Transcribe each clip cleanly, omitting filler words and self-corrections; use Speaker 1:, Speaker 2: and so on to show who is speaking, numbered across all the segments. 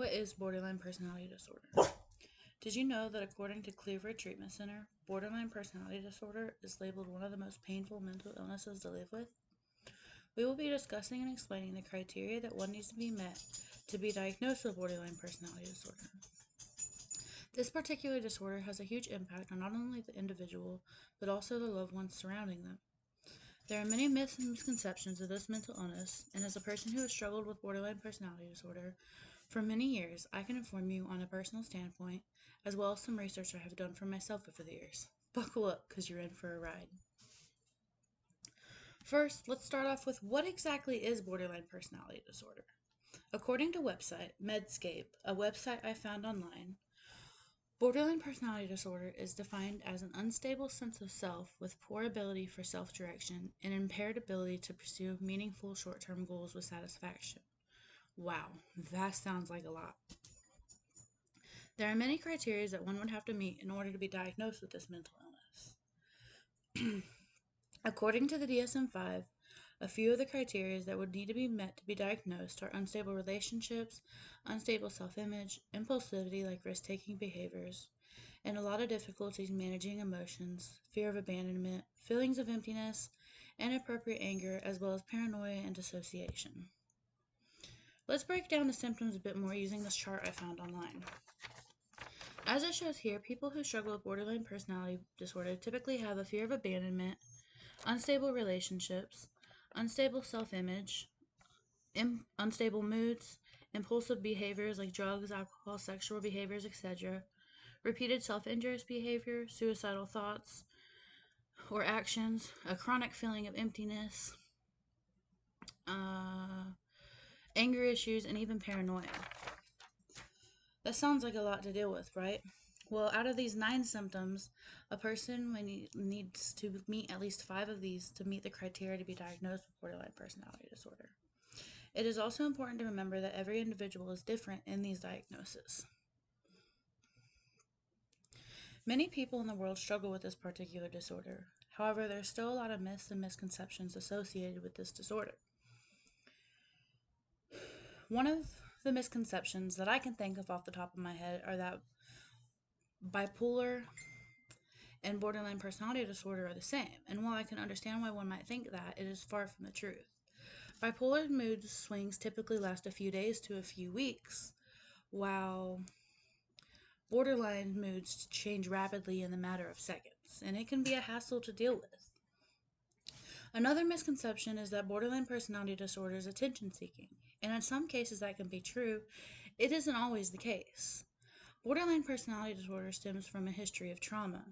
Speaker 1: What is borderline personality disorder? Did you know that according to Cleveland Treatment Center, borderline personality disorder is labeled one of the most painful mental illnesses to live with? We will be discussing and explaining the criteria that one needs to be met to be diagnosed with borderline personality disorder. This particular disorder has a huge impact on not only the individual, but also the loved ones surrounding them. There are many myths and misconceptions of this mental illness, and as a person who has struggled with borderline personality disorder for many years, I can inform you on a personal standpoint, as well as some research I have done for myself over the years. Buckle up, because you're in for a ride. First, let's start off with what exactly is borderline personality disorder. According to website Medscape, a website I found online, borderline personality disorder is defined as an unstable sense of self with poor ability for self-direction and impaired ability to pursue meaningful short-term goals with satisfaction. Wow, that sounds like a lot. There are many criteria that one would have to meet in order to be diagnosed with this mental illness. According to the DSM-5, a few of the criteria that would need to be met to be diagnosed are unstable relationships, unstable self-image, impulsivity like risk-taking behaviors, and a lot of difficulties managing emotions, fear of abandonment, feelings of emptiness, inappropriate anger, as well as paranoia and dissociation. Let's break down the symptoms a bit more using this chart I found online. As it shows here, people who struggle with borderline personality disorder typically have a fear of abandonment, unstable relationships, unstable self-image, unstable moods, impulsive behaviors like drugs, alcohol, sexual behaviors, etc., repeated self-injurious behavior, suicidal thoughts or actions, a chronic feeling of emptiness, anger issues, and even paranoia. That sounds like a lot to deal with, right? Well, out of these 9 symptoms, a person needs to meet at least 5 of these to meet the criteria to be diagnosed with borderline personality disorder. It is also important to remember that every individual is different in these diagnoses. Many people in the world struggle with this particular disorder. However, there's still a lot of myths and misconceptions associated with this disorder. One of the misconceptions that I can think of off the top of my head are that bipolar and borderline personality disorder are the same, and while I can understand why one might think that, it is far from the truth. Bipolar mood swings typically last a few days to a few weeks, while borderline moods change rapidly in the matter of seconds, and it can be a hassle to deal with. Another misconception is that borderline personality disorder is attention seeking, and in some cases that can be true. It isn't always the case. Borderline personality disorder stems from a history of trauma.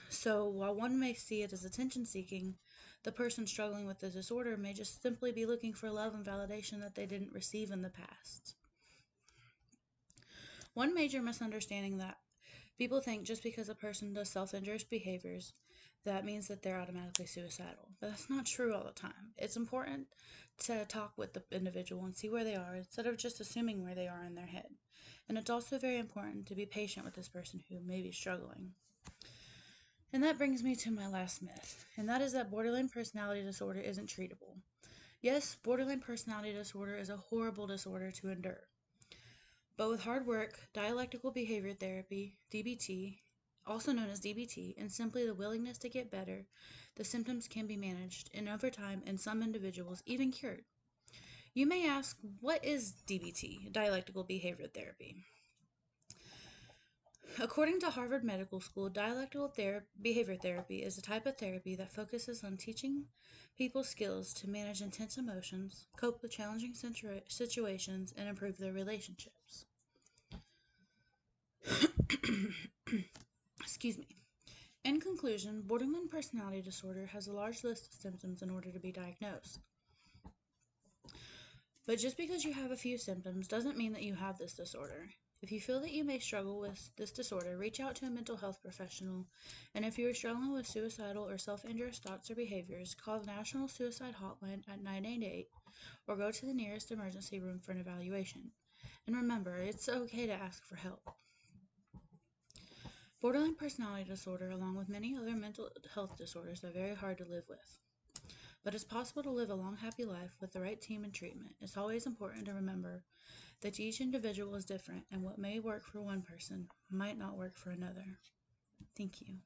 Speaker 1: So while one may see it as attention seeking, the person struggling with the disorder may just simply be looking for love and validation that they didn't receive in the past. One major misunderstanding that people think just because a person does self-injurious behaviors, that means that they're automatically suicidal. But that's not true all the time. It's important to talk with the individual and see where they are instead of just assuming where they are in their head. And it's also very important to be patient with this person who may be struggling. And that brings me to my last myth, and that is that borderline personality disorder isn't treatable. Yes, borderline personality disorder is a horrible disorder to endure. But with hard work, dialectical behavior therapy, DBT, also known as DBT, and simply the willingness to get better, the symptoms can be managed, and over time, in some individuals, even cured. You may ask, what is DBT, dialectical behavior therapy? According to Harvard Medical School, dialectical behavior therapy is a type of therapy that focuses on teaching people skills to manage intense emotions, cope with challenging situations, and improve their relationships. Excuse me. In conclusion, borderline personality disorder has a large list of symptoms in order to be diagnosed. But just because you have a few symptoms doesn't mean that you have this disorder. If you feel that you may struggle with this disorder, reach out to a mental health professional. And if you are struggling with suicidal or self-injurious thoughts or behaviors, call the National Suicide Hotline at 988 or go to the nearest emergency room for an evaluation. And remember, it's okay to ask for help. Borderline personality disorder, along with many other mental health disorders, are very hard to live with. But it's possible to live a long, happy life with the right team and treatment. It's always important to remember that each individual is different and what may work for one person might not work for another. Thank you.